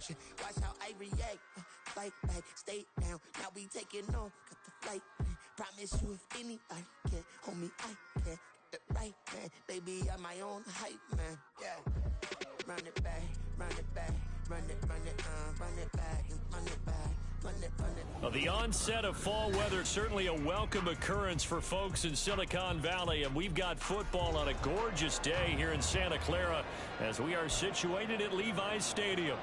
action. Watch how I react. Fight back, stay down. Now we taking off. Got the flight. Promise you if anybody can, homie, I can. Get the right man. Baby, I'm my own hype man. Yeah. Run it back, run it back, run it back, run it back, run it back. Well, the onset of fall weather, certainly a welcome occurrence for folks in Silicon Valley, and we've got football on a gorgeous day here in Santa Clara as we are situated at Levi's Stadium.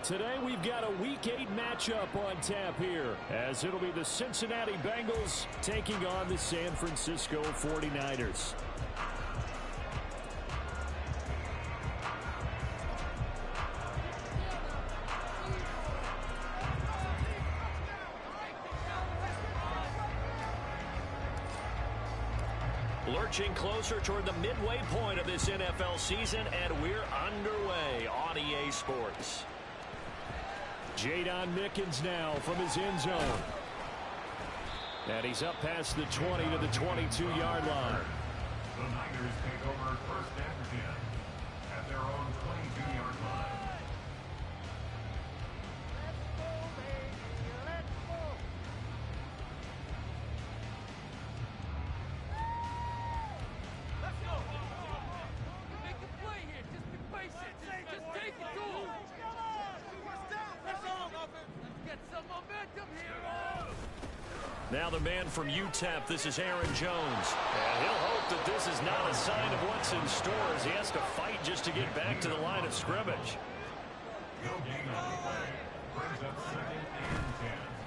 Today we've got a Week 8 matchup on tap here, as it'll be the Cincinnati Bengals taking on the San Francisco 49ers. Lurching closer toward the midway point of this NFL season, and we're underway on EA Sports. Jadon Mickens now from his end zone. And he's up past the 20 to the 22-yard line. The Niners take over first and 10 at their own 22-yard line. Now the man from UTEP, this is Aaron Jones. And he'll hope that this is not a sign of what's in store as he has to fight just to get back to the line of scrimmage.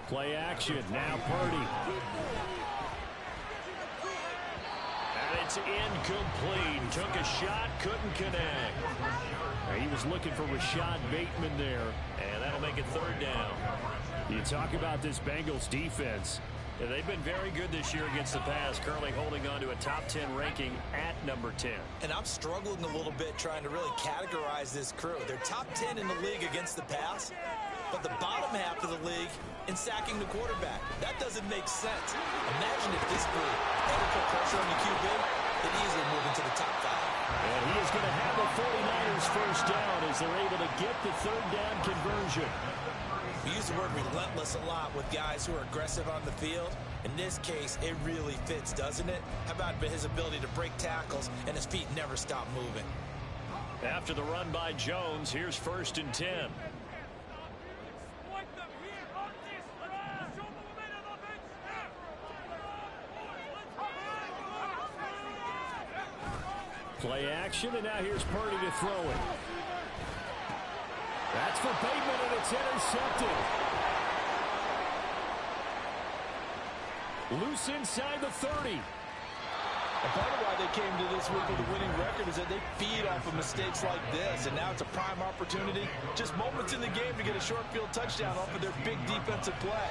Play action, now Purdy. And it's incomplete. Took a shot, couldn't connect. He was looking for Rashad Bateman there, and that'll make it third down. You talk about this Bengals defense. Yeah, they've been very good this year against the pass, currently holding on to a top 10 ranking at number 10. And I'm struggling a little bit trying to really categorize this crew. They're top 10 in the league against the pass, but the bottom half of the league in sacking the quarterback. That doesn't make sense. Imagine if this group had to put pressure on the QB, they'd easily move into the top 5. And he is going to have the 49ers first down as they're able to get the third down conversion. We use the word relentless a lot with guys who are aggressive on the field. In this case, it really fits, doesn't it? How about his ability to break tackles and his feet never stop moving? After the run by Jones, here's first and 10. Play action, and now here's Purdy to throw it. That's for Bateman, and it's intercepted. Loose inside the 30. A part of why they came to this week with a winning record is that they feed off of mistakes like this, and now it's a prime opportunity, just moments in the game to get a short field touchdown off of their big defensive play.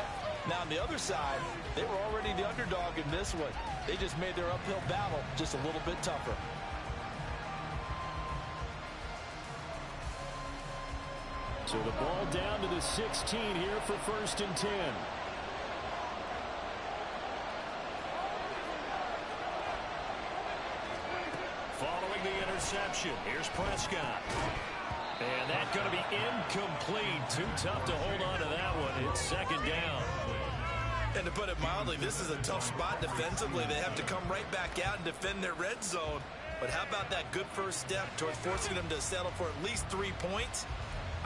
Now on the other side, they were already the underdog in this one. They just made their uphill battle just a little bit tougher. So the ball down to the 16 here for first and 10. Following the interception, here's Prescott. And that's going to be incomplete. Too tough to hold on to that one. It's second down. And to put it mildly, this is a tough spot defensively. They have to come right back out and defend their red zone. But how about that good first step towards forcing them to settle for at least 3 points?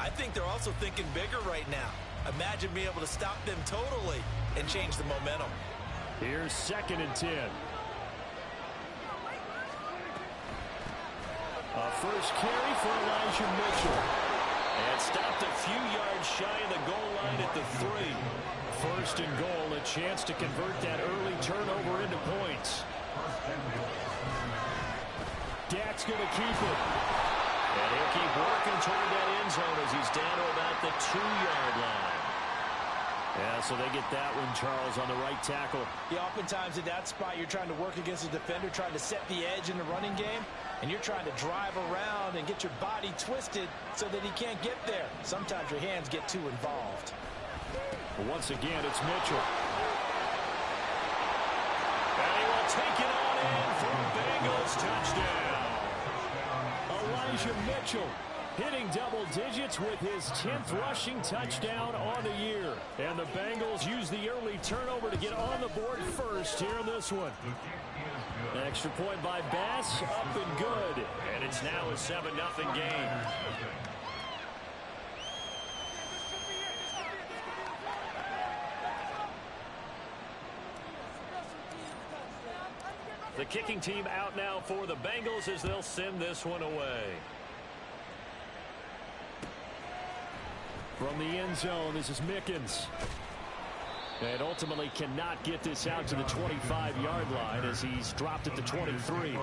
I think they're also thinking bigger right now. Imagine being able to stop them totally and change the momentum. Here's second and 10. A first carry for Elijah Mitchell. And stopped a few yards shy of the goal line at the 3. First and goal, a chance to convert that early turnover into points. Dak's going to keep it. And he'll keep working toward that end zone as he's down to about the 2-yard line. Yeah, so they get that one, Charles, on the right tackle. Yeah, oftentimes in that spot, you're trying to work against a defender, trying to set the edge in the running game, and you're trying to drive around and get your body twisted so that he can't get there. Sometimes your hands get too involved. But once again, it's Mitchell. And he will take it on in for a Bengals touchdown. Elijah Mitchell hitting double digits with his 10th rushing touchdown on the year. And the Bengals use the early turnover to get on the board first here in this one. Extra point by Bass, up and good. And it's now a 7-0 game. The kicking team out now for the Bengals as they'll send this one away. From the end zone, this is Mickens. And ultimately cannot get this out to the 25-yard line as he's dropped at the 23.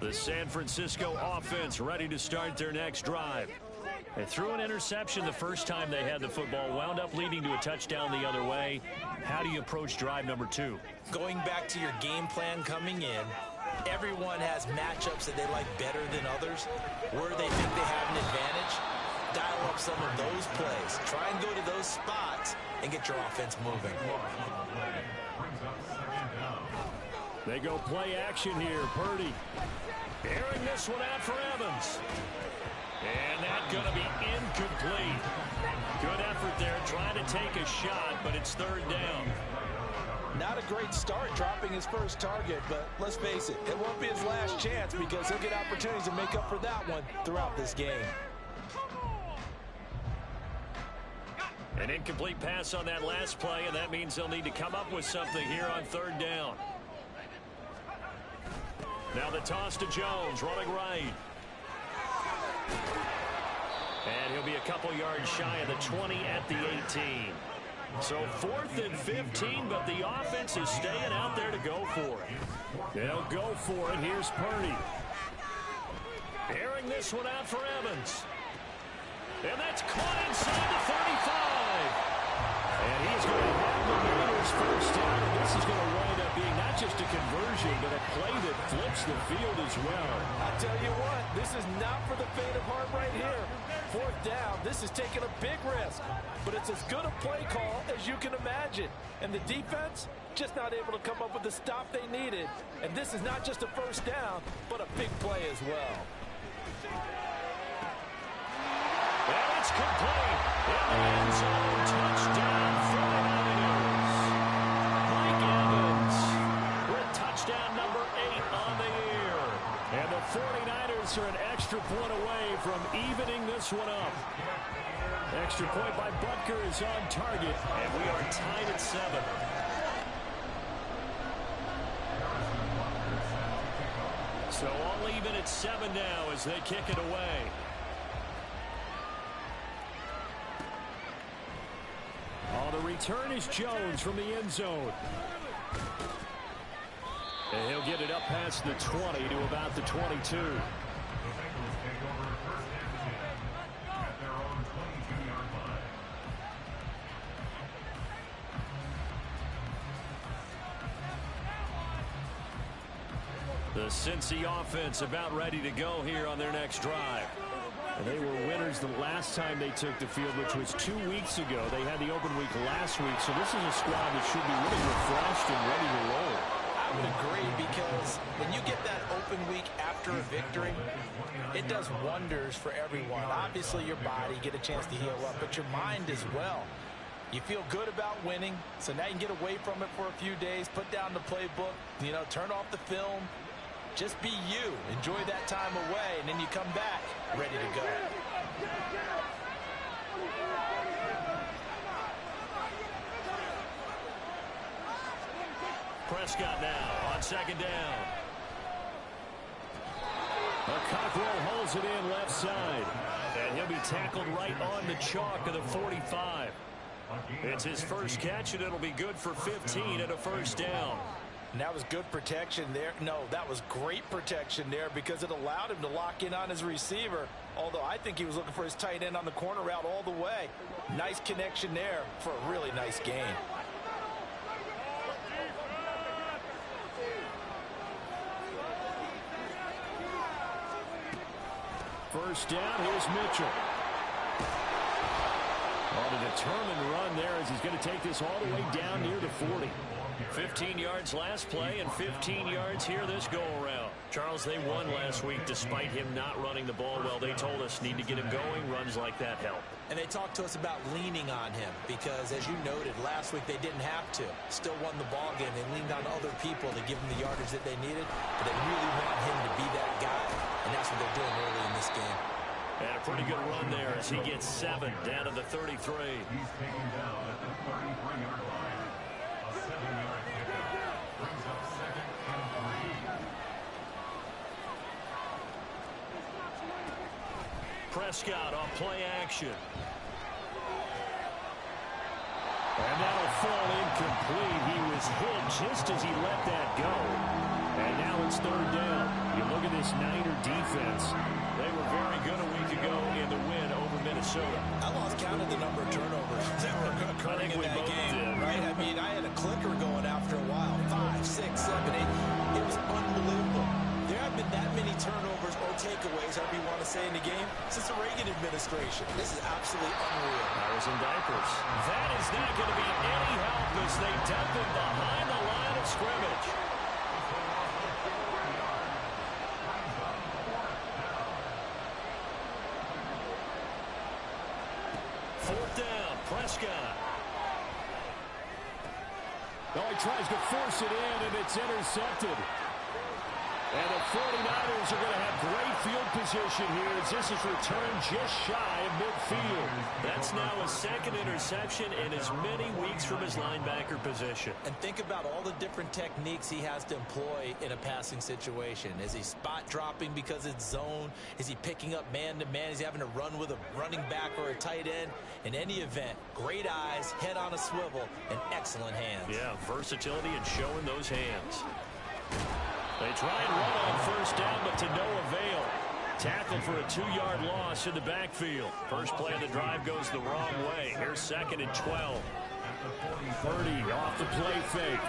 The San Francisco offense ready to start their next drive. They threw an interception the first time they had the football, wound up leading to a touchdown the other way. How do you approach drive number 2? Going back to your game plan coming in, everyone has matchups that they like better than others. Where they think they have an advantage, dial up some of those plays. Try and go to those spots and get your offense moving. They go play action here. Purdy airing this one out for Evans. And that's going to be incomplete. Good effort there trying to take a shot, but it's third down. Not a great start dropping his first target, but let's face it, it won't be his last chance because he'll get opportunities to make up for that one throughout this game. An incomplete pass on that last play, and that means they'll need to come up with something here on third down. Now the toss to Jones, running right. And he'll be a couple yards shy of the 20 at the 18. So 4th and 15, but the offense is staying out there to go for it. They'll go for it. Here's Purdy. Airing this one out for Evans. And that's caught inside the 35. And he's going to have the Raiders first down. And this is going to wind up being not just a conversion, but a play that flips the field as well. I tell you what, this is not for the faint of heart right here. 4th down, this is taking a big risk. But it's as good a play call as you can imagine. And the defense, just not able to come up with the stop they needed. And this is not just a first down, but a big play as well. And it's complete. In the end zone, touchdown 49ers. Mike Evans with touchdown number 8 on the year. And the 49ers are an extra point away from evening this one up. Extra point by Butker is on target, and we are tied at 7. So all even at 7 now as they kick it away. The return is Jones from the end zone. And he'll get it up past the 20 to about the 22. The Cincy offense about ready to go here on their next drive. And they were winners the last time they took the field, which was 2 weeks ago. They had the open week last week, so this is a squad that should be really refreshed and ready to roll. I would agree, because when you get that open week after a victory, it does wonders for everyone. Obviously, your body, get a chance to heal up, but your mind as well. You feel good about winning, so now you can get away from it for a few days, put down the playbook, turn off the film. Just be you. Enjoy that time away, and then you come back ready to go. Prescott now on second down. Cockrell holds it in left side. And he'll be tackled right on the chalk of the 45. It's his first catch, and it'll be good for 15 at a first down. And that was good protection there. No, that was great protection there because it allowed him to lock in on his receiver. Although I think he was looking for his tight end on the corner route all the way. Nice connection there for a really nice game. First down, here's Mitchell. On a determined run there as he's going to take this all the way down near the 40. 15 yards last play and 15 yards here this go-around. Charles, they won last week despite him not running the ball well. They told us need to get him going. Runs like that help. And they talked to us about leaning on him because, as you noted, last week they didn't have to. Still won the ball game. They leaned on other people to give them the yardage that they needed. But they really want him to be that guy, and that's what they're doing early in this game. And a pretty good run there as he gets 7 down to the 33. He's taken down at the 33-yard line. A 7-yard pickup brings up 2nd and 3. Prescott on play action. And that'll fall incomplete. He was hit just as he let that go. And now it's 3rd down. You look at this Niner defense. They were very good a week ago in the win over Minnesota. I lost count of the number of turnovers that were occurring in that game. Right? I mean, I had a clicker going after a while. 5, 6, 7, 8. It was unbelievable. There have been that many turnovers or takeaways, however you want to say, in the game since the Reagan administration. This is absolutely unreal. I was in diapers. That is not going to be any help as they dump him behind the line of scrimmage. Prescott. Oh, he tries to force it in, and it's intercepted. And the 49ers are going to have great field position here as this is returned just shy of midfield. That's now his 2nd interception in as many weeks from his linebacker position. And think about all the different techniques he has to employ in a passing situation. Is he spot dropping because it's zone? Is he picking up man-to-man? Is he having to run with a running back or a tight end? In any event, great eyes, head on a swivel, and excellent hands. Yeah, versatility and showing those hands. They try and run on 1st down, but to no avail. Tackle for a 2-yard loss in the backfield. First play of the drive goes the wrong way. Here's 2nd and 12. Purdy off the play fake.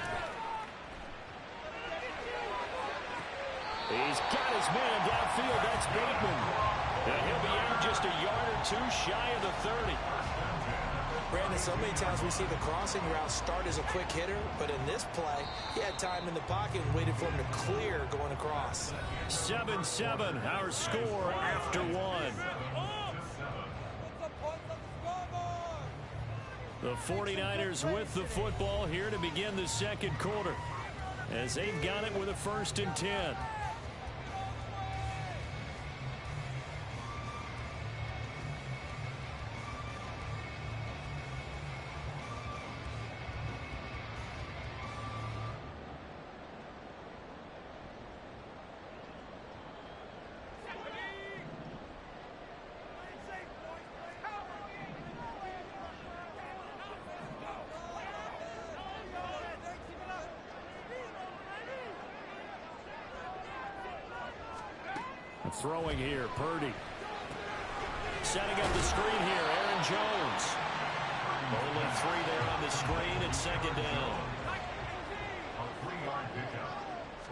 He's got his man downfield. That's Bateman. And he'll be out just a yard or 2 shy of the 30. Brandon, so many times we see the crossing route start as a quick hitter, but in this play, he had time in the pocket and waited for him to clear going across. 7-7, our score after 1. The 49ers with the football here to begin the 2nd quarter as they've got it with a 1st and 10. Throwing here, Purdy. Setting up the screen here, Aaron Jones. Only 3 there on the screen at 2nd down. A 3-yard pickup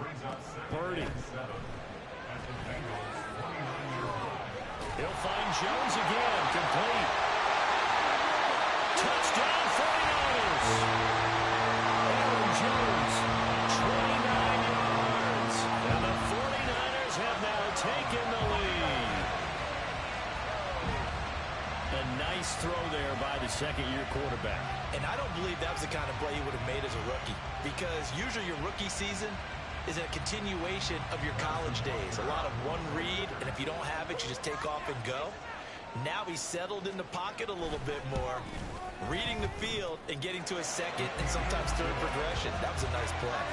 brings up 2nd Purdy. and 7 at the Bengals' 29-yard line. He'll find Jones again, complete. Touchdown 49ers. Aaron Jones, 29 yards. And the 49ers have now taken the lead. A nice throw there by the 2nd-year quarterback. And I don't believe that was the kind of play he would have made as a rookie, because usually your rookie season is a continuation of your college days. A lot of one read, and if you don't have it, you just take off and go. Now he's settled in the pocket a little bit more, reading the field and getting to a 2nd and sometimes 3rd progression. That was a nice play.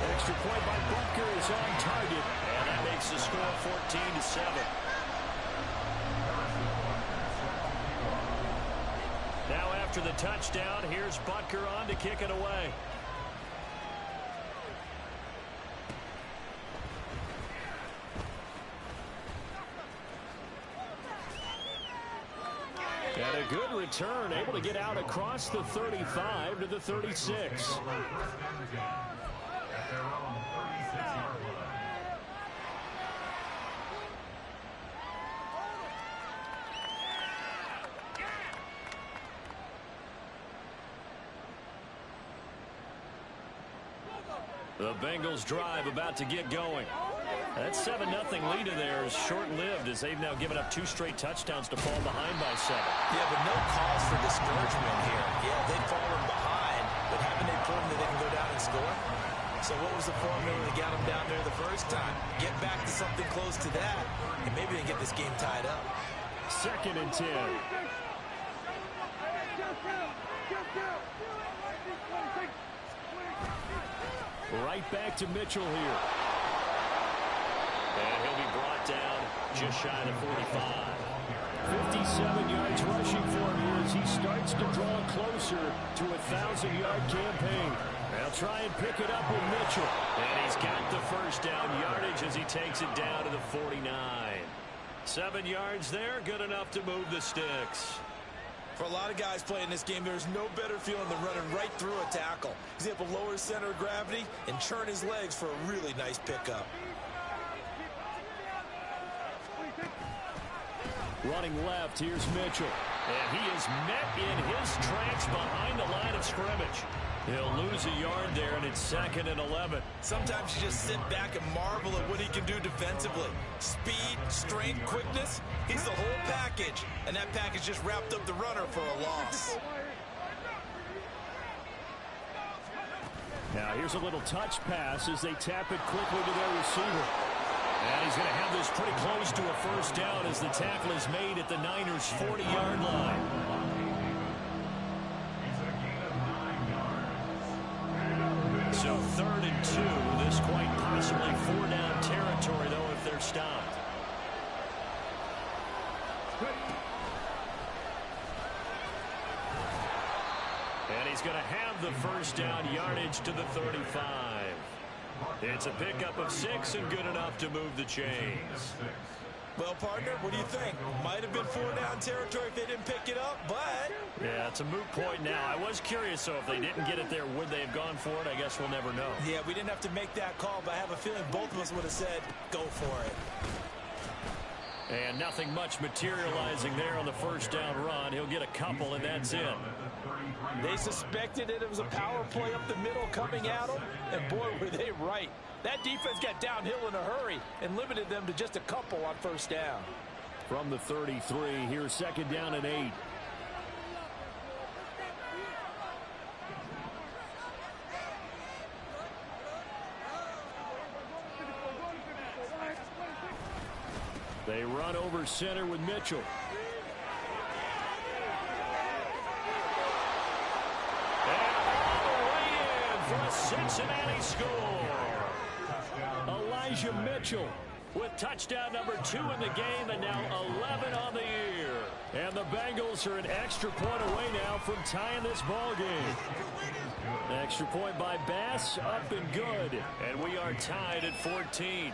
An extra point by Butker is on target, and that makes the score 14-7. Now after the touchdown, here's Butker on to kick it away. And a good return, able to get out across the 35 to the 36. The Bengals drive about to get going. That 7-0 lead of theirs short-lived as they've now given up 2 straight touchdowns to fall behind by 7. Yeah, but no cause for discouragement here. Yeah, they've fallen behind, but haven't they proven that they can go down and score? So what was the formula that got them down there the first time? Get back to something close to that, and maybe they get this game tied up. 2nd and 10. Right back to Mitchell here. And he'll be brought down just shy of 45. 57 yards rushing for him here as he starts to draw closer to a 1,000-yard campaign. They'll try and pick it up with Mitchell. And he's got the first down yardage as he takes it down to the 49. 7 yards there, good enough to move the sticks. For a lot of guys playing this game, there's no better feeling than running right through a tackle. He's able to lower his center of gravity and churn his legs for a really nice pickup. Running left, here's Mitchell. And he is met in his tracks behind the line of scrimmage. He'll lose a yard there, and it's 2nd and 11. Sometimes you just sit back and marvel at what he can do defensively. Speed, strength, quickness, he's the whole package. And that package just wrapped up the runner for a loss. Now here's a little touch pass as they tap it quickly to their receiver. And he's going to have this pretty close to a first down as the tackle is made at the Niners' 40-yard line. So 3rd and 2. This quite possibly 4-down territory, though, if they're stopped. And he's going to have the first down yardage to the 35. It's a pickup of 6 and good enough to move the chains. Well, partner, what do you think? Might have been 4-down territory if they didn't pick it up, but... Yeah, it's a moot point now. I was curious, so if they didn't get it there, would they have gone for it? I guess we'll never know. Yeah, we didn't have to make that call, but I have a feeling both of us would have said, go for it. And nothing much materializing there on the first down run. He'll get a couple, and that's it. They suspected it was a power play up the middle coming at them, and boy, were they right. That defense got downhill in a hurry and limited them to just a couple on first down. From the 33, here's 2nd down and 8. They run over center with Mitchell. And all the way in for a Cincinnati score. Elijah Mitchell with touchdown number 2 in the game, and now 11 on the year. And the Bengals are an extra point away now from tying this ball game. Extra point by Bass, up and good. And we are tied at 14.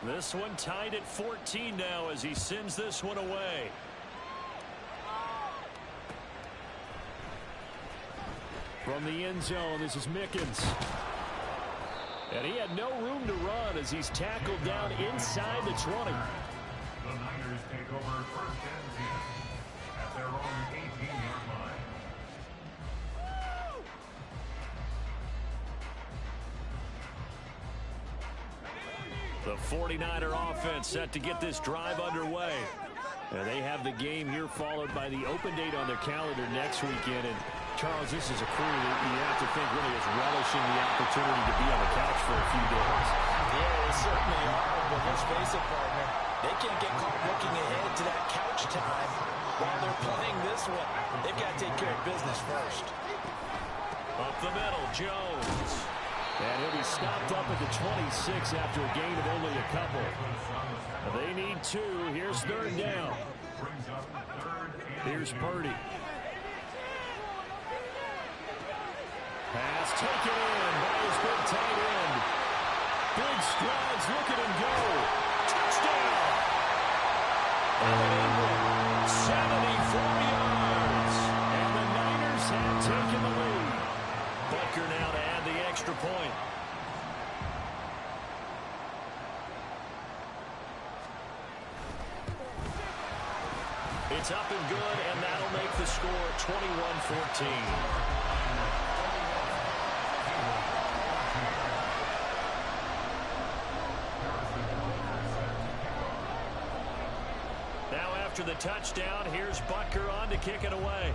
This one tied at 14 now as he sends this one away. From the end zone, this is Mickens. And he had no room to run as he's tackled down inside the 20. The Niners take over 1st and 10 at their own 18-yard line. The 49er offense set to get this drive underway. And they have the game here followed by the open date on their calendar next weekend. And Charles, this is a crew that you have to think really is relishing the opportunity to be on the couch for a few days. Yeah, they certainly are, but let's face it, partner. They can't get caught looking ahead to that couch time while they're playing this one. They've got to take care of business first. Up the middle, Jones. And he'll be stopped up at the 26 after a gain of only a couple. They need 2. Here's 3rd down. Here's Purdy. Pass taken in by his big tight end. Big strides, look at him go. Touchdown! Evan Ingram, 74 yards. And the Niners have taken the lead. Butker now to add the extra point. It's up and good, and that'll make the score 21-14. Now after the touchdown, here's Butker on to kick it away.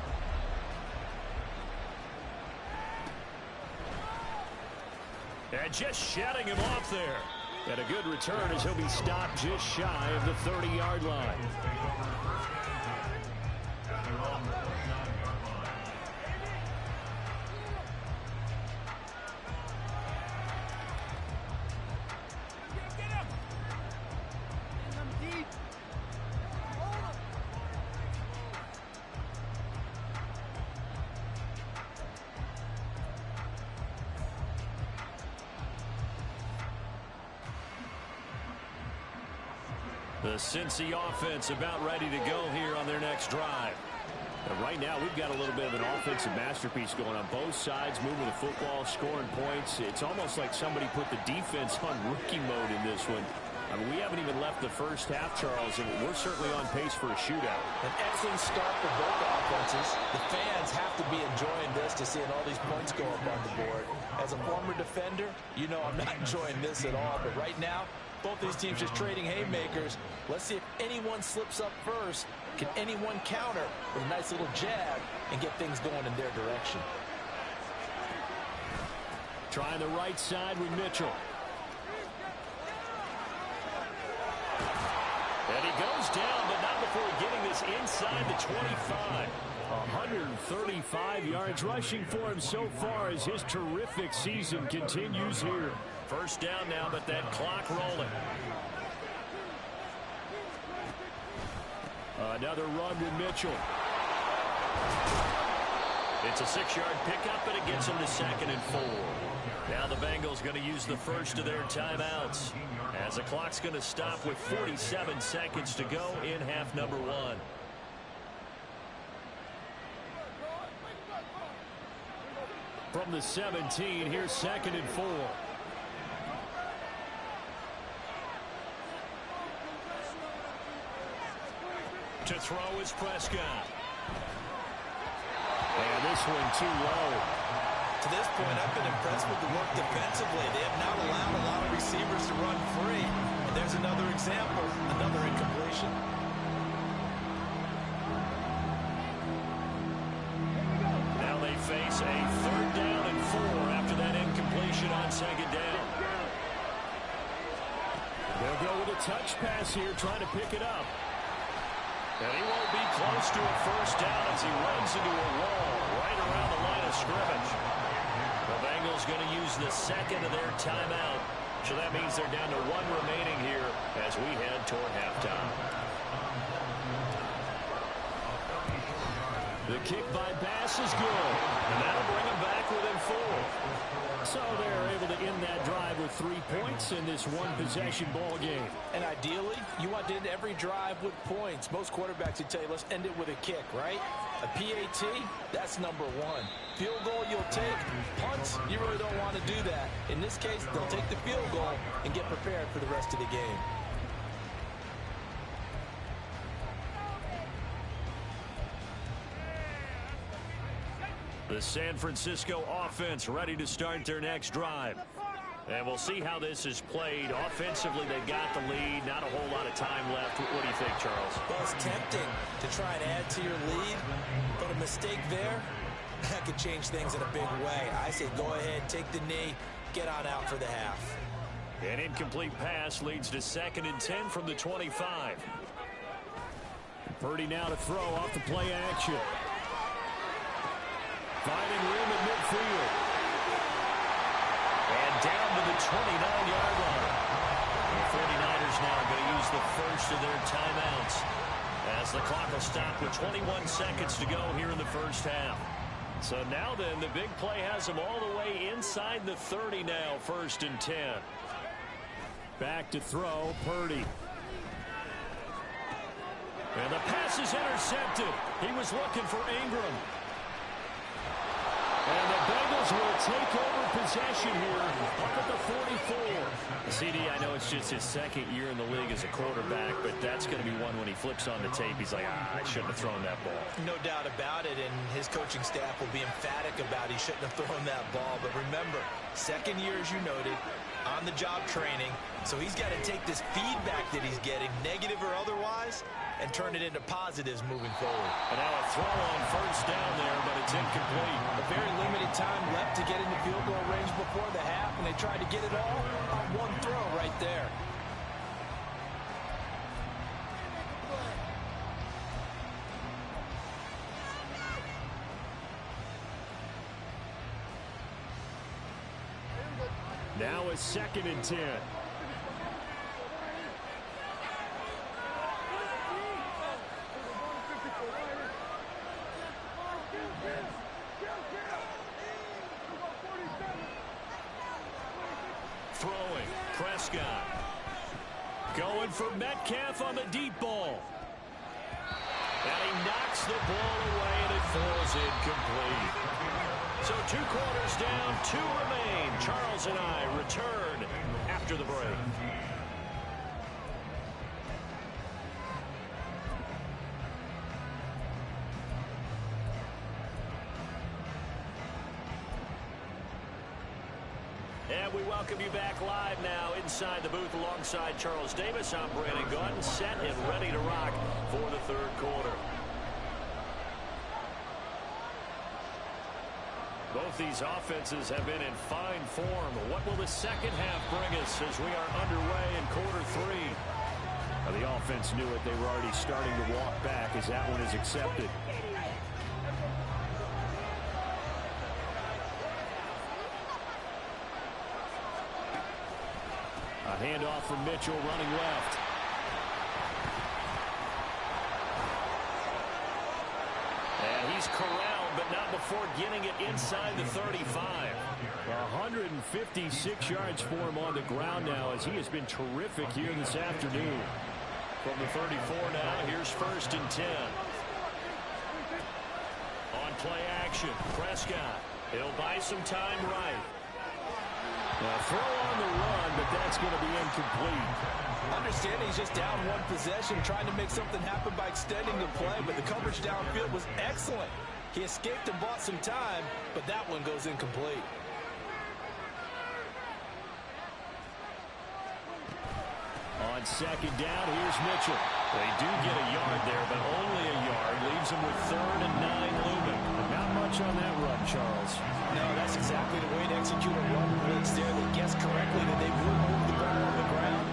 And just shutting him off there. And a good return as he'll be stopped just shy of the 30-yard line. The Cincy offense about ready to go here on their next drive. And right now, we've got a little bit of an offensive masterpiece going on both sides, moving the football, scoring points. It's almost like somebody put the defense on rookie mode in this one. I mean, we haven't even left the first half, Charles, and we're certainly on pace for a shootout. An excellent start for both offenses. The fans have to be enjoying this to seeing all these points go up on the board. As a former defender, you know I'm not enjoying this at all, but right now, both these teams just trading haymakers. Let's see if anyone slips up first. Can anyone counter with a nice little jab and get things going in their direction? Trying the right side with Mitchell. And he goes down, but not before getting this inside the 25. 135 yards rushing for him so far as his terrific season continues here. First down now, but that clock rolling. Another run with Mitchell. It's a 6-yard pickup, and it gets him to 2nd and 4. Now the Bengals going to use the first of their timeouts, as the clock's going to stop with 47 seconds to go in half number 1. From the 17, here's 2nd and 4. To throw is Prescott. And this one too low. To this point, I've been impressed with the work defensively. They have not allowed a lot of receivers to run free. And there's another example, another incompletion. Now they face a 3rd down and 4 after that incompletion on 2nd down. They'll go with a touch pass here, trying to pick it up. And he won't be close to a first down as he runs into a wall right around the line of scrimmage. The Bengals going to use the 2nd of their timeout. So that means they're down to 1 remaining here as we head toward halftime. The kick by Bass is good. And that'll bring him back within 4. So they're able to end that drive with 3 points in this one-possession ball game. And ideally, you want to end every drive with points. Most quarterbacks would tell you, let's end it with a kick, right? A PAT, that's number 1. Field goal, you'll take. Punts, you really don't want to do that. In this case, they'll take the field goal and get prepared for the rest of the game. The San Francisco offense ready to start their next drive. And we'll see how this is played. Offensively, they've got the lead. Not a whole lot of time left. What do you think, Charles? Well, it's tempting to try and add to your lead, but a mistake there, that could change things in a big way. I say go ahead, take the knee, get on out for the half. An incomplete pass leads to 2nd and 10 from the 25. Purdy now to throw off the play action. Finding room at midfield. And down to the 29-yard line. The 49ers now are going to use the first of their timeouts as the clock will stop with 21 seconds to go here in the first half. So now then, the big play has them all the way inside the 30 now, 1st and 10. Back to throw, Purdy. And the pass is intercepted. He was looking for Ingram. And the Bengals will take over possession here up at the 44. CD, I know it's just his second year in the league as a quarterback, but that's going to be one when he flips on the tape. He's like, I shouldn't have thrown that ball. No doubt about it, and his coaching staff will be emphatic about he shouldn't have thrown that ball. But remember, second year, as you noted, on-the-job training, so he's got to take this feedback that he's getting, negative or otherwise, and turn it into positives moving forward. And now a throw on first down there, but it's incomplete. A very limited time left to get into field goal range before the half, and they tried to get it all on one throw right there. Now a 2nd and 10. Throwing, Prescott. Going for Metcalf on the deep ball. And he knocks the ball away, and it falls incomplete. So 2 quarters down, 2 remain. Charles and I return after the break. And we welcome you back live now inside the booth alongside Charles Davis. I'm Brandon Gaudin, set and ready to rock for the 3rd quarter. Both these offenses have been in fine form. What will the second half bring us as we are underway in quarter 3? Well, the offense knew it. They were already starting to walk back as that one is accepted. A handoff from Mitchell running left. And he's corralled, but not before getting it inside the 35. 156 yards for him on the ground now as he has been terrific here this afternoon. From the 34 now, here's 1st and 10. On play action, Prescott. He'll buy some time right. Now throw on the run, but that's going to be incomplete. Understand he's just down 1 possession, trying to make something happen by extending the play, but the coverage downfield was excellent. He escaped and bought some time, but that one goes incomplete. On 2nd down, here's Mitchell. They do get a yard there, but only a yard. Leaves them with 3rd and 9 looming. Not much on that run, Charles. No, that's exactly the way to execute a run blitz there. They guessed correctly that they would move the ball on the ground,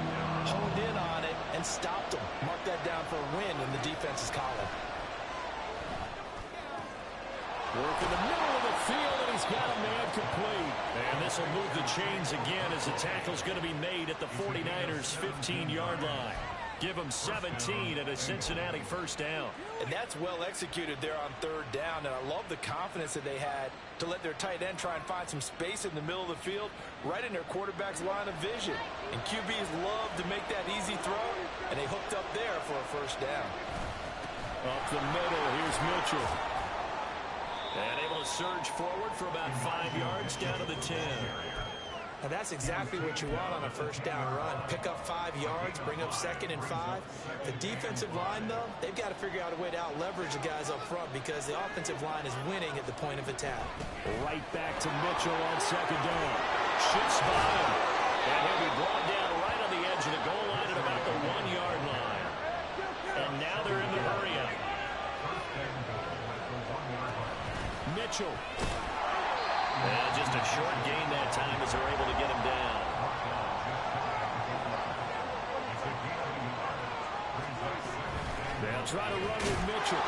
honed in on it, and stopped them. Mark that down for a win in the defense's column. Work in the middle of the field, and he's got a man complete. And this will move the chains again as the tackle's going to be made at the 49ers' 15-yard line. Give them 17 at a Cincinnati first down. And that's well executed there on 3rd down, and I love the confidence that they had to let their tight end try and find some space in the middle of the field, right in their quarterback's line of vision. And QBs love to make that easy throw, and they hooked up there for a first down. Up the middle, here's Mitchell. And able to surge forward for about 5 yards down to the 10. Now that's exactly what you want on a first down run. Pick up 5 yards, bring up 2nd and 5. The defensive line, though, they've got to figure out a way to out-leverage the guys up front because the offensive line is winning at the point of attack. Right back to Mitchell on 2nd down. Shifts by him. And he'll be brought down right on the edge of the goal line at about the 1-yard line. And now they're in the hurry-up. Mitchell. And just a short gain that time as they're able to get him down. They'll try to run with Mitchell.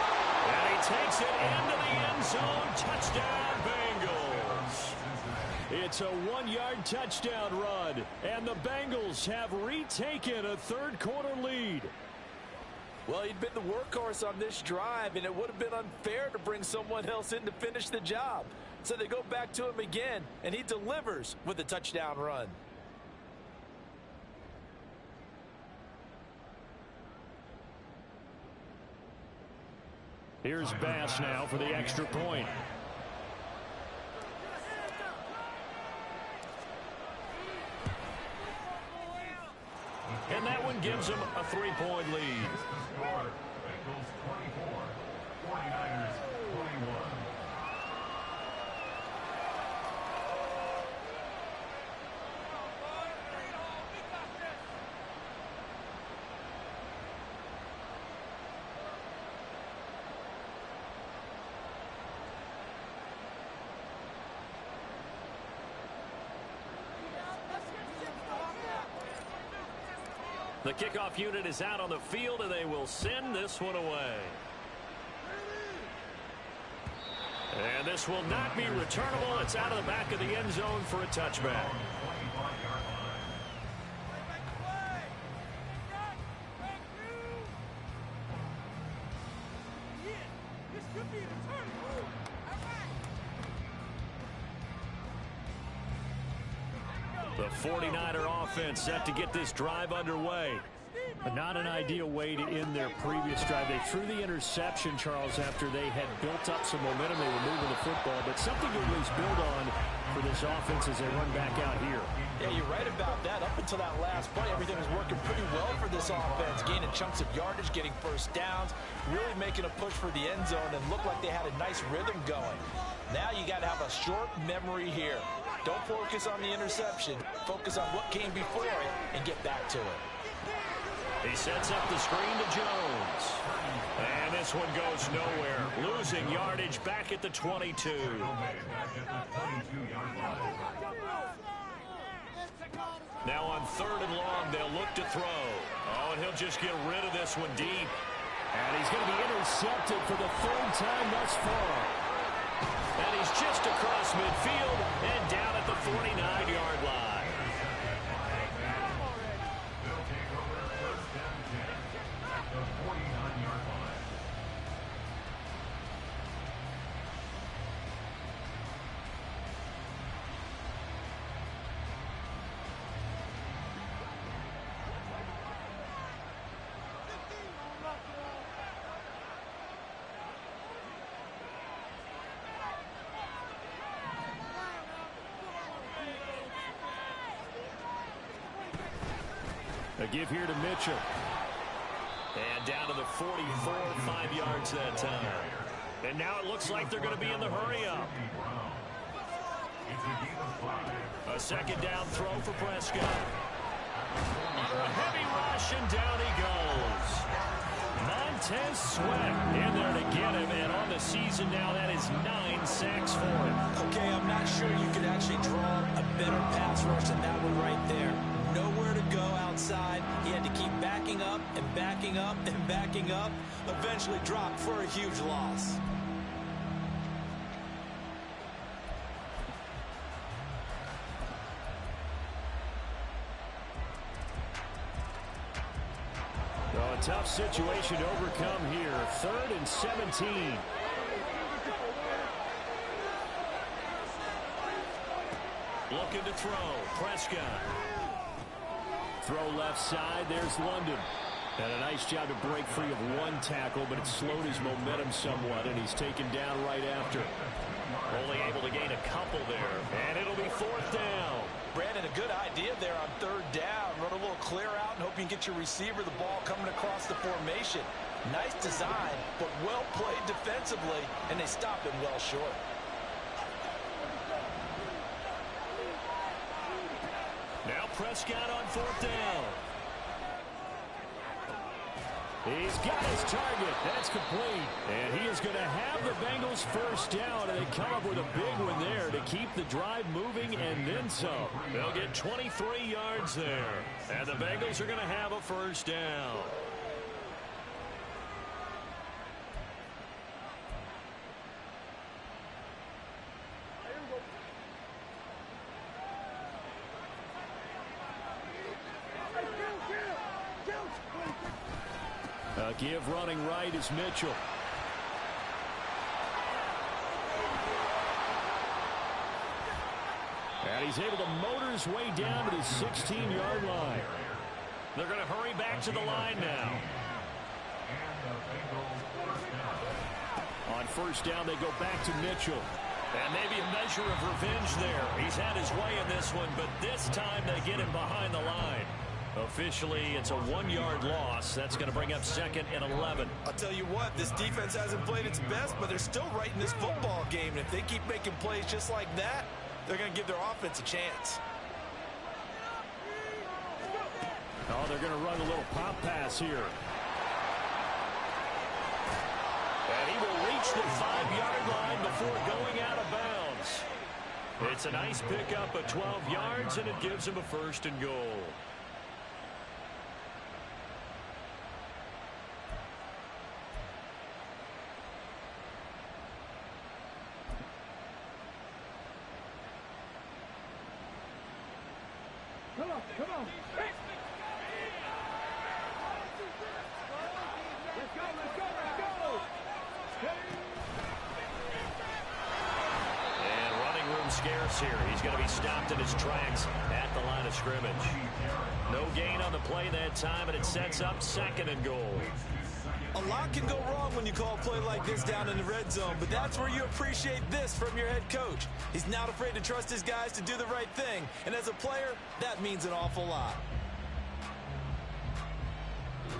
And he takes it into the end zone. Touchdown, Bengals. It's a 1-yard touchdown run. And the Bengals have retaken a 3rd quarter lead. Well, he'd been the workhorse on this drive, and it would have been unfair to bring someone else in to finish the job. So they go back to him again, and he delivers with a touchdown run. Here's Bass now for the extra point. and gives them a 3-point lead. Score, Bengals 24, 49ers 21. The kickoff unit is out on the field, and they will send this one away. And this will not be returnable. It's out of the back of the end zone for a touchback. The 49er offense set to get this drive underway. But not an ideal way to end their previous drive. They threw the interception, Charles, after they had built up some momentum. They were moving the football, but something to at least build on for this offense as they run back out here. Yeah, you're right about that. Up until that last play, everything was working pretty well for this offense. Gaining chunks of yardage, getting first downs, really making a push for the end zone, and looked like they had a nice rhythm going. Now you got to have a short memory here. Don't focus on the interception. Focus on what came before it and get back to it. He sets up the screen to Jones. And this one goes nowhere. Losing yardage back at the 22. Now on 3rd and long, they'll look to throw. Oh, and he'll just get rid of this one deep. And he's going to be intercepted for the 3rd time thus far. And he's just across midfield and down at the 49-yard line. A give here to Mitchell. And down to the 44, 5 yards that time. And now it looks like they're going to be in the hurry-up. A 2nd down throw for Prescott. Under a heavy rush, and down he goes. Montez Sweat in there to get him, and on the season now, that is 9 sacks for him. Okay, I'm not sure you could actually draw a better pass rush than that one right there. Nowhere to go outside. He had to keep backing up and backing up and backing up. Eventually dropped for a huge loss. Oh, a tough situation to overcome here. 3rd and 17. Looking to throw. Prescott. Throw left side. There's London. And a nice job to break free of one tackle, but it slowed his momentum somewhat, and he's taken down right after. Only able to gain a couple there. And it'll be 4th down. Brandon, a good idea there on 3rd down. Run a little clear out and hope you can get your receiver the ball coming across the formation. Nice design, but well played defensively, and they stopped him well short. Now Prescott on 4th down. He's got his target. That's complete. And he is going to have the Bengals 1st down, and they come up with a big one there to keep the drive moving and then some. They'll get 23 yards there. And the Bengals are going to have a 1st down. Give running right is Mitchell. And he's able to motor his way down to the 16-yard line. They're going to hurry back to the line now. On 1st down, they go back to Mitchell. And maybe a measure of revenge there. He's had his way in this one, but this time they get him behind the line. Officially, it's a 1-yard loss. That's going to bring up 2nd and 11. I'll tell you what, this defense hasn't played its best, but they're still right in this football game. And if they keep making plays just like that, they're going to give their offense a chance. Oh, they're going to run a little pop pass here. And he will reach the 5-yard line before going out of bounds. It's a nice pickup of 12 yards, and it gives him a 1st and goal. Come on. Let's go. And running room scarce here. He's going to be stopped in his tracks at the line of scrimmage. No gain on the play that time, and it sets up 2nd and goal. A lot can go wrong when you call a play like this down in the red zone, but that's where you appreciate this from your head coach. He's not afraid to trust his guys to do the right thing, and as a player, that means an awful lot.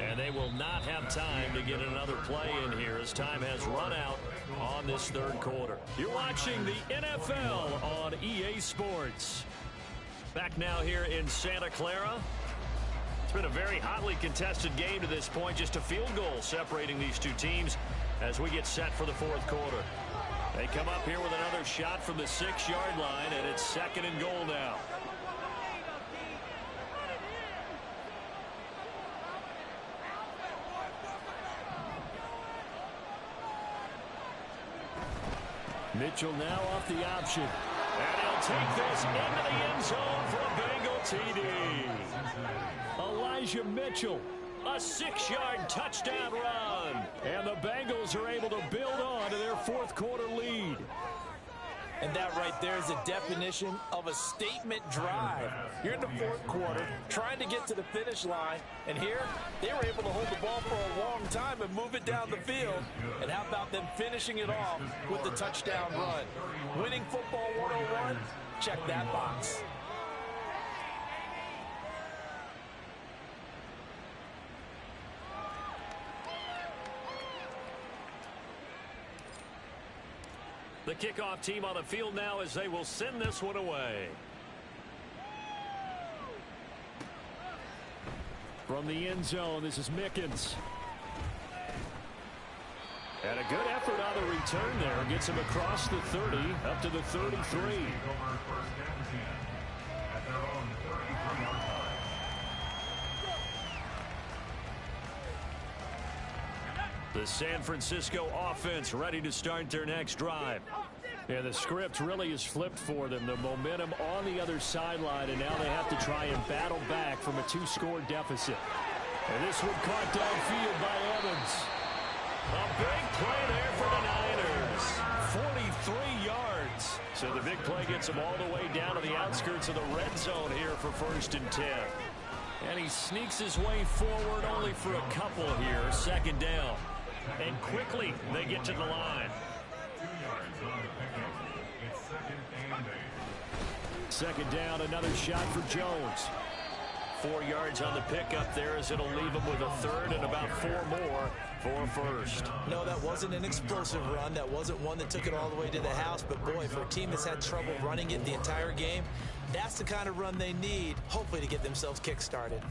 And they will not have time to get another play in here as time has run out on this 3rd quarter. You're watching the NFL on EA Sports. Back now here in Santa Clara. It's been a very hotly contested game to this point. Just a field goal separating these two teams as we get set for the 4th quarter. They come up here with another shot from the 6-yard line, and it's 2nd and goal now. Mitchell now off the option. And he'll take this into the end zone for a Bengal TD. Elijah Mitchell. A 6-yard touchdown run. And the Bengals are able to build on to their 4th quarter lead. And that right there is a definition of a statement drive. You're in the 4th quarter, trying to get to the finish line, and here they were able to hold the ball for a long time and move it down the field. And how about them finishing it off with the touchdown run? Winning football 101? Check that box. The kickoff team on the field now as they will send this one away. From the end zone, this is Mickens. And a good effort on the return there. Gets him across the 30, up to the 33. The San Francisco offense ready to start their next drive. Yeah, the script really is flipped for them. The momentum on the other sideline, and now they have to try and battle back from a 2-score deficit. And this one caught downfield by Evans. A big play there for the Niners. 43 yards. So the big play gets him all the way down to the outskirts of the red zone here for 1st and 10. And he sneaks his way forward only for a couple here. 2nd down. And quickly they get to the line. 2nd down, another shot for Jones. 4 yards on the pickup there as it'll leave him with a 3rd and about 4 more for 1st. No, that wasn't an explosive run. That wasn't one that took it all the way to the house. But, boy, for a team that's had trouble running it the entire game, that's the kind of run they need, hopefully, to get themselves kick-started.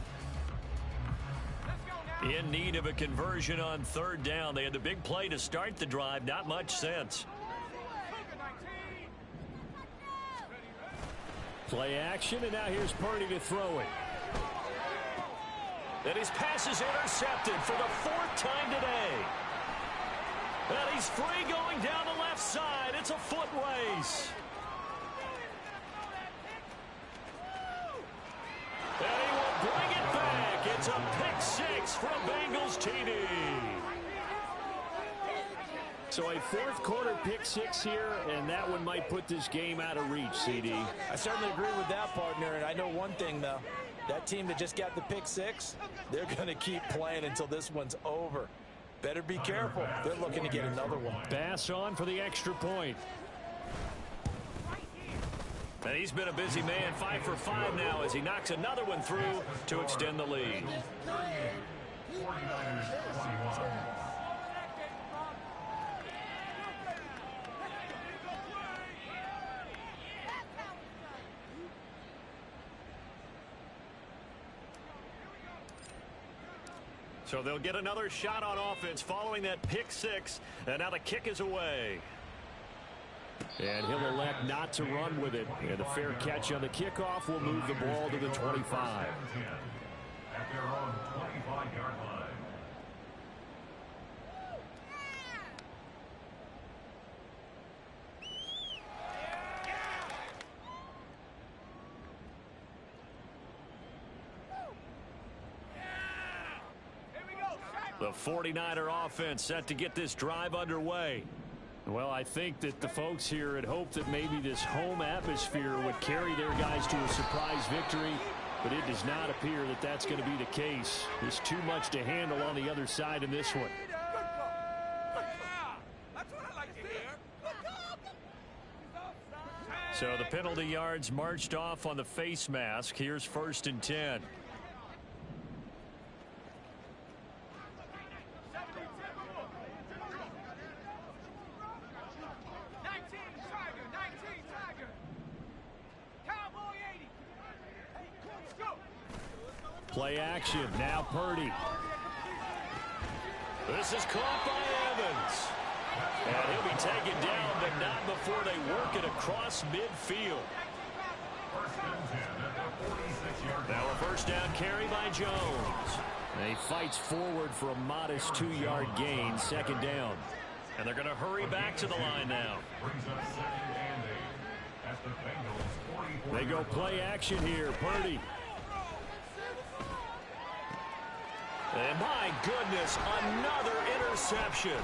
In need of a conversion on 3rd down. They had the big play to start the drive. Not much sense. Play action, and now here's Purdy to throw it. And his pass is intercepted for the 4th time today. And he's free going down the left side. It's a foot race. And he will bring it back. It's a pick 6 from Bengals TD. So a 4th quarter pick 6 here, and that one might put this game out of reach, CD. I certainly agree with that, partner, and I know one thing, though. That team that just got the pick 6, they're going to keep playing until this one's over. Better be careful. They're looking to get another one. Bass on for the extra point. And he's been a busy man, 5 for 5 now as he knocks another one through to extend the lead. 49ers 21. So they'll get another shot on offense following that pick six. And now the kick is away. And he'll elect not to run with it. And a fair catch on the kickoff will move the ball to the 25. At their own 25-yard line. The 49er offense set to get this drive underway. Well, I think that the folks here had hoped that maybe this home atmosphere would carry their guys to a surprise victory, but it does not appear that that's going to be the case. There's too much to handle on the other side in this one. So the penalty yards marched off on the face mask. Here's 1st and 10. Play action. Now Purdy. This is caught by Evans. And he'll be taken down, but not before they work it across midfield. Now a first down carry by Jones. And he fights forward for a modest 2-yard gain. 2nd down. And they're going to hurry back to the line now. They go play action here. Purdy. And my goodness, another interception.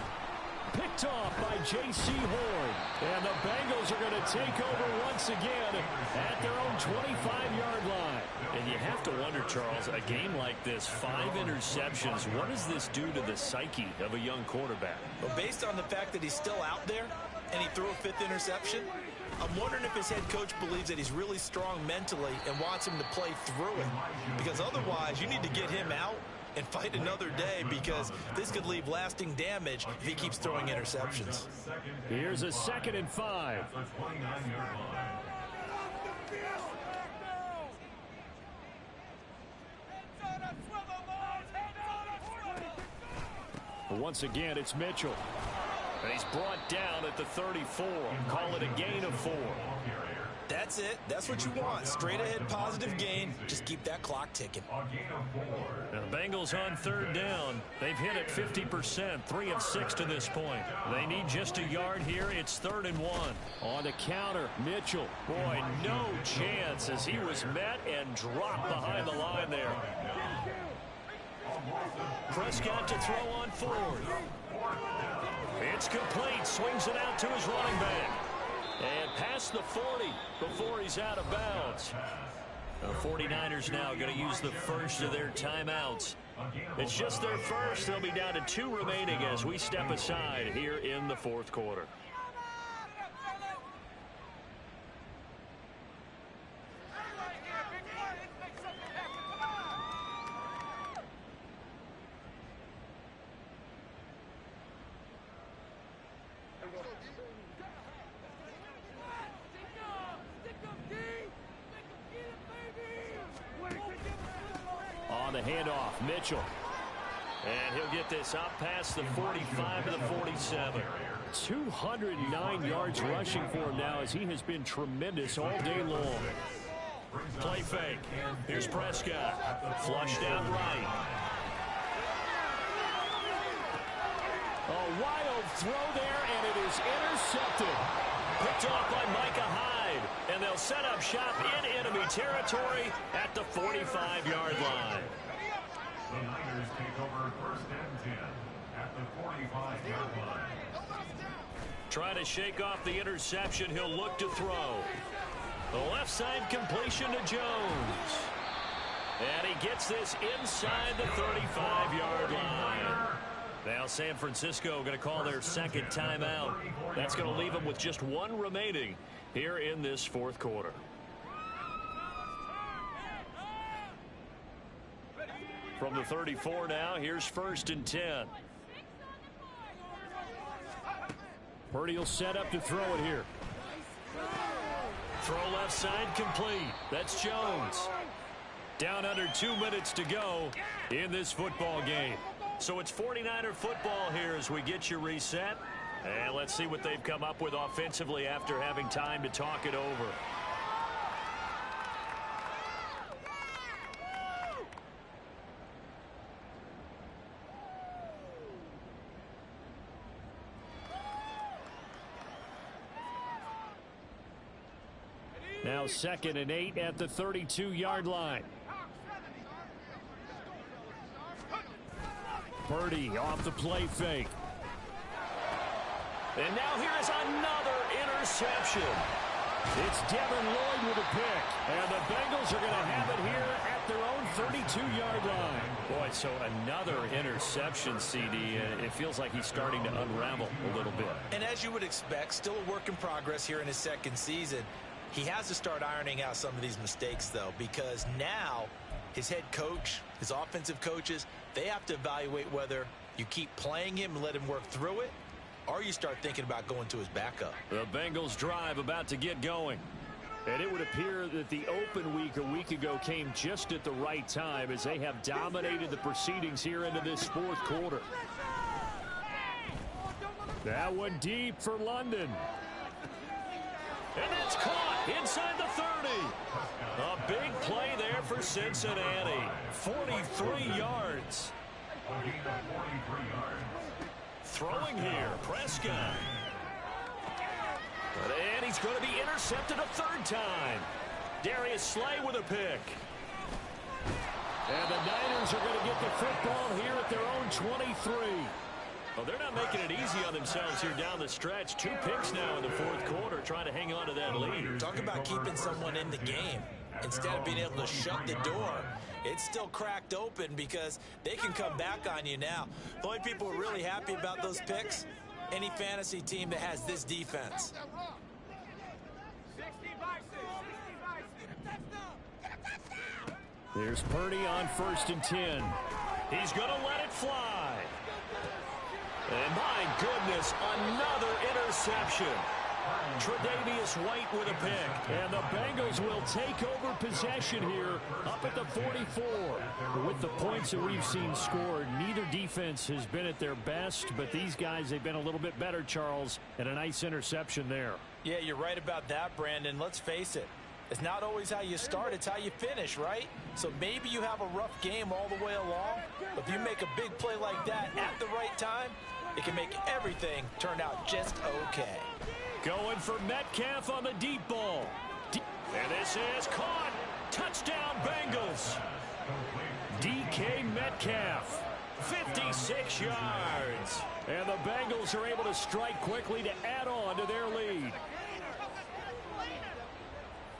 Picked off by J.C. Horn. And the Bengals are going to take over once again at their own 25-yard line. And you have to wonder, Charles, a game like this, 5 interceptions, what does this do to the psyche of a young quarterback? Well, based on the fact that he's still out there and he threw a 5th interception, I'm wondering if his head coach believes that he's really strong mentally and wants him to play through it. Because otherwise, you need to get him out and fight another day, because this could leave lasting damage if he keeps throwing interceptions. Here's a 2nd and 5. Once again, it's Mitchell. And he's brought down at the 34. Call it a gain of 4. That's it. That's what you want. Straight ahead positive gain. Just keep that clock ticking. Now the Bengals on 3rd down. They've hit it 50%, 3 of 6 to this point. They need just a yard here. It's 3rd and 1. On the counter, Mitchell. Boy, no chance as he was met and dropped behind the line there. Prescott to throw on 4th. It's complete. Swings it out to his running back. And past the 40 before he's out of bounds. The 49ers now going to use the first of their timeouts. It's just their first. They'll be down to 2 remaining as we step aside here in the 4th quarter. The handoff, Mitchell. And he'll get this up past the 45 to the 47. 209 yards rushing for him now as he has been tremendous all day long. Play fake. Here's Prescott. Flush down right. A wild throw there, and it is intercepted. Picked off by Micah Hyde. And they'll set up shop in enemy territory at the 45-yard line. The Niners take over 1st and 10 at the 45-yard line. Trying to shake off the interception. He'll look to throw. The left side completion to Jones. And he gets this inside the 35-yard line. Now San Francisco going to call their 2nd timeout. That's going to leave them with just 1 remaining here in this fourth quarter. From the 34 now, here's 1st and 10. Purdy will set up to throw it here. Throw left side complete. That's Jones. Down under 2 minutes to go in this football game. So it's 49er football here as we get you reset. And let's see what they've come up with offensively after having time to talk it over. Now 2nd and 8 at the 32-yard line. Purdy off the play fake. And now here is another interception. It's Devin Lloyd with a pick. And the Bengals are going to have it here at their own 32-yard line. Boy, so another interception, CD. It feels like he's starting to unravel a little bit. And as you would expect, still a work in progress here in his second season. He has to start ironing out some of these mistakes, though, because now his head coach, his offensive coaches, they have to evaluate whether you keep playing him and let him work through it, or you start thinking about going to his backup. The Bengals drive about to get going. And it would appear that the open week a week ago came just at the right time as they have dominated the proceedings here into this fourth quarter. That one deep for London. And that's caught inside the 30. A big play there for Cincinnati. 43 yards. Throwing here, Prescott. And he's going to be intercepted a third time. Darius Slay with a pick. And the Niners are going to get the football here at their own 23. Well, they're not making it easy on themselves here down the stretch. 2 picks now in the fourth quarter, trying to hang on to that lead. Talk about keeping someone in the game. Instead of being able to shut the door, it's still cracked open because they can come back on you now. The only people who are really happy about those picks, any fantasy team that has this defense. There's Purdy on 1st and 10. He's going to let it fly. And my goodness, another interception. Tre'Davious White with a pick. And the Bengals will take over possession here up at the 44. With the points that we've seen scored, neither defense has been at their best, but these guys, they've been a little bit better, Charles, and a nice interception there. Yeah, you're right about that, Brandon. Let's face it. It's not always how you start, it's how you finish, right? So maybe you have a rough game all the way along, but if you make a big play like that at the right time, it can make everything turn out just okay. Going for Metcalf on the deep ball. And this is caught. Touchdown, Bengals. DK Metcalf, 56 yards. And the Bengals are able to strike quickly to add on to their lead.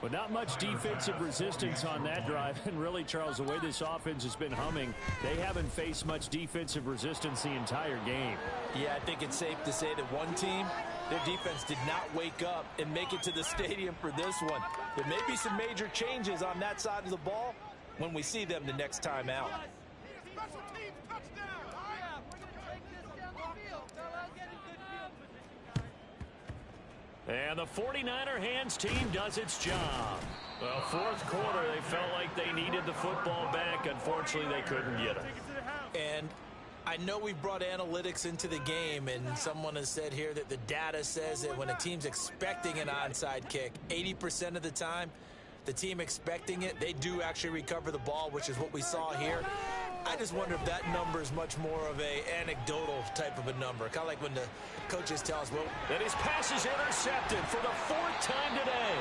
But not much defensive resistance on that drive. And really, Charles, the way this offense has been humming, they haven't faced much defensive resistance the entire game. Yeah, I think it's safe to say that one team, their defense did not wake up and make it to the stadium for this one. There may be some major changes on that side of the ball when we see them the next time out. And the 49er hands team does its job. Well, fourth quarter, they felt like they needed the football back. Unfortunately, they couldn't get it. And I know we brought analytics into the game, and someone has said here that the data says that when a team's expecting an onside kick, 80% of the time, the team expecting it, they do actually recover the ball, which is what we saw here. I just wonder if that number is much more of a anecdotal type of a number. Kind of like when the coaches tell us, well, and his pass is intercepted for the 4th time today.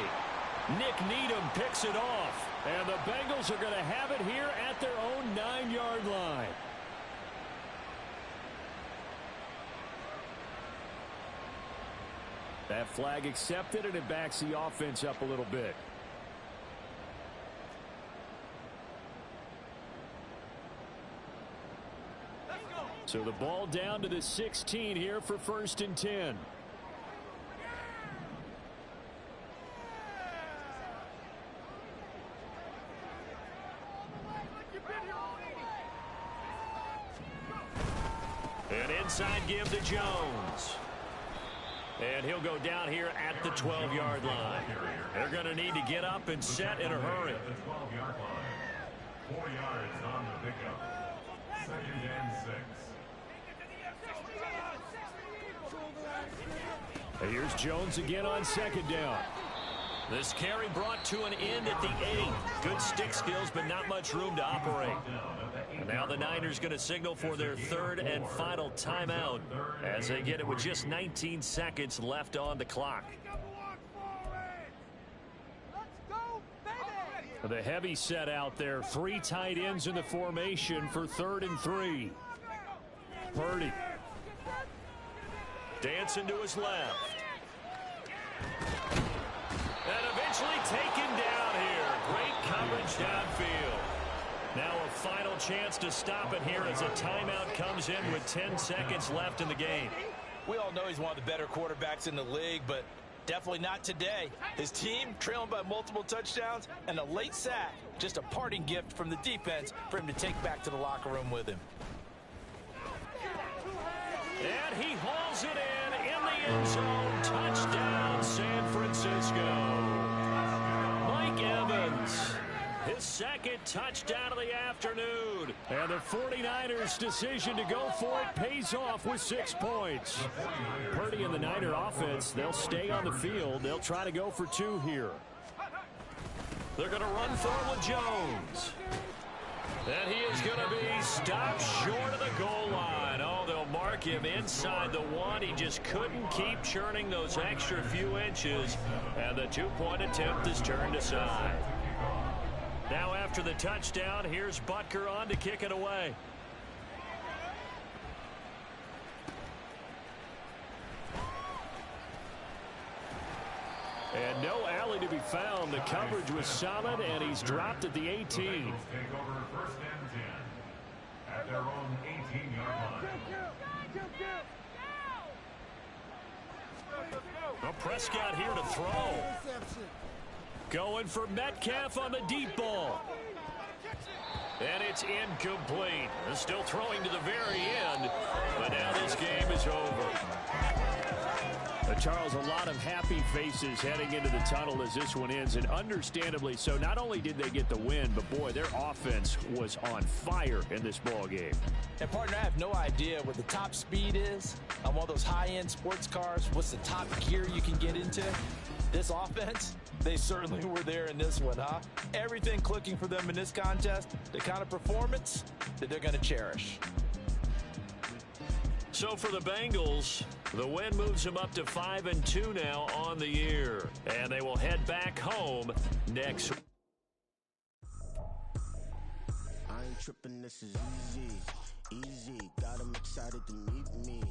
Nick Needham picks it off. And the Bengals are going to have it here at their own 9-yard line. That flag accepted, and it backs the offense up a little bit. So the ball down to the 16 here for 1st and 10. An inside give to Jones. And he'll go down here at the 12-yard line. They're going to need to get up and set in a hurry. At the 12-yard line. 4 yards on the pickup. 2nd and 6. And here's Jones again on 2nd down. This carry brought to an end at the 8. Good stick skills, but not much room to operate. And now the Niners going to signal for their 3rd and final timeout as they get it with just 19 seconds left on the clock. The heavy set out there. 3 tight ends in the formation for 3rd and 3. Purdy. Dancing to his left. And eventually taken down here. Great coverage downfield. Now a final chance to stop it here as a timeout comes in with 10 seconds left in the game. We all know he's one of the better quarterbacks in the league, but definitely not today. His team trailing by multiple touchdowns and a late sack. Just a parting gift from the defense for him to take back to the locker room with him. And he hauls it in the end zone. Touchdown, San Francisco. Mike Evans, his 2nd touchdown of the afternoon. And the 49ers' decision to go for it pays off with 6 points. Purdy and the Niner offense, they'll stay on the field. They'll try to go for 2 here. They're going to run for it with Jones. And he is going to be stopped short of the goal line. Oh, they'll mark him inside the 1. He just couldn't keep churning those extra few inches. And the 2-point attempt is turned aside. Now after the touchdown, here's Butker on to kick it away. And no alley to be found. The coverage was solid, and he's dropped at the 18. Take over 1st and 10 at their own 18-yard line. Well, Prescott here to throw. Going for Metcalf on the deep ball. And it's incomplete. They're still throwing to the very end, but now this game is over. Charles, a lot of happy faces heading into the tunnel as this one ends, and understandably so. Not only did they get the win, but boy, their offense was on fire in this ball game. And partner, I have no idea what the top speed is on one of those high-end sports cars. What's the top gear you can get into? This offense, they certainly were there in this one, huh? Everything clicking for them in this contest, the kind of performance that they're going to cherish. So for the Bengals, the win moves them up to 5-2 now on the year. And they will head back home next week. I ain't tripping, this is easy. Got 'em excited to meet me.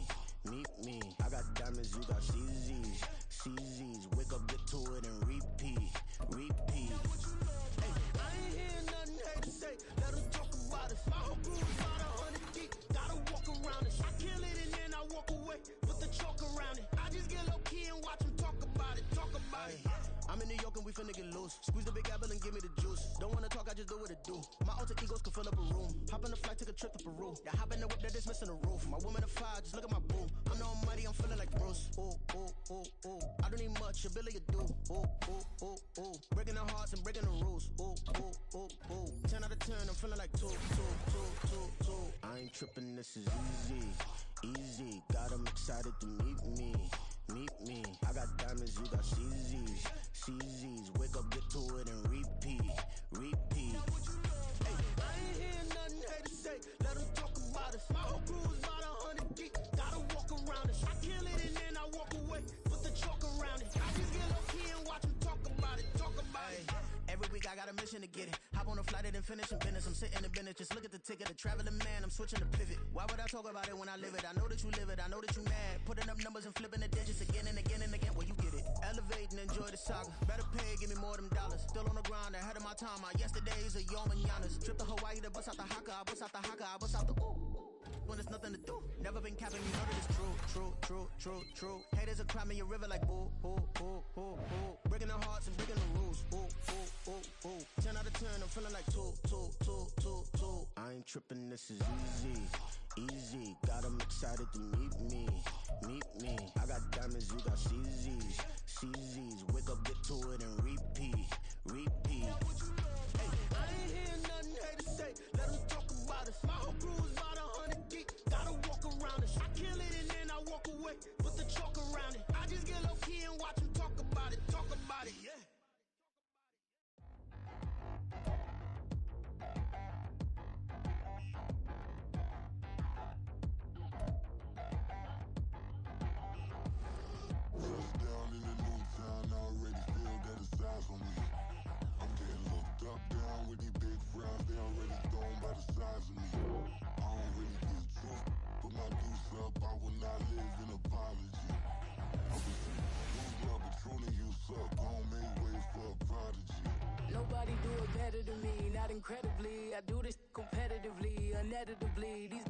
I got diamonds, you got CZs. Wake up, get to it, and repeat. Hey, I ain't hearing nothing hate to say. Let them talk about it. My whole crew is about 100 deep. Gotta walk around it. I kill it and then I walk away. Put the chalk around it. I just get low key and watch them talk about it. I'm in New York and we finna get loose. Squeeze the big apple and give me the juice. Don't wanna talk, I just do what it do. My alter egos can fill up a room. Hop on the flight, take a trip to Peru. Yeah, hop in the whip, that is missing the roof. My woman a fire, just look at my boo. I'm no almighty, I'm feeling like Bruce. Ooh. I don't need much, ability to do. Ooh. Breaking the hearts and breaking the rules. Ooh. 10 out of 10, I'm feeling like 2. I ain't tripping, this is easy. Got 'em excited to meet me. I got diamonds, you got CZs. Wake up, get to it, and repeat. Hey, I ain't hearing nothing hate to say. Let them talk about it. My whole crew is about 100 deep. Gotta walk around it. I kill it and then I walk away. Put the chalk around it. I just get low key and watch them talk about it. Every week I got a mission to get it. Hop on a flight and then finish in business. I'm sitting in business, just look at the ticket. The traveling man, I'm switching to pivot. Why would I talk about it when I live it? I know that you live it, I know that you mad. Putting up numbers and flipping the digits again and again and again. Well, you get it. Elevate and enjoy the saga. Better pay, give me more them dollars. Still on the grind, ahead of my time. My yesterdays are your mananas. Trip to Hawaii to bust out the haka. I bust out the haka, I bust out the ooh. When there's nothing to do. Never been capping, you know that it's true. Haters will cry me a river like boo. Breaking the hearts and breaking the rules. Ooh. 10 out of 10, I'm feeling like 2. I ain't tripping, this is Easy, got them excited to meet me. I got diamonds, you got CZs. Wake up, get to it, and repeat. Hey, I ain't hear nothing haters say. Let them talk about us. My whole crew is about 100 deep. Gotta walk around us. I kill it and then I walk away. Put the chalk around it. I just get low key and watch them talk about it. Yeah. Touchdown in the new town, I already feel that it's eyes on me. I'm getting looked up, down with these big frowns, they already thrown by the size of me. I don't really get truth, put my deuce up, I will not live in apology. I was lose love, but truly you suck, gon' make way for a prodigy. Nobody do it better than me, not incredibly. I do this competitively, uneditably. These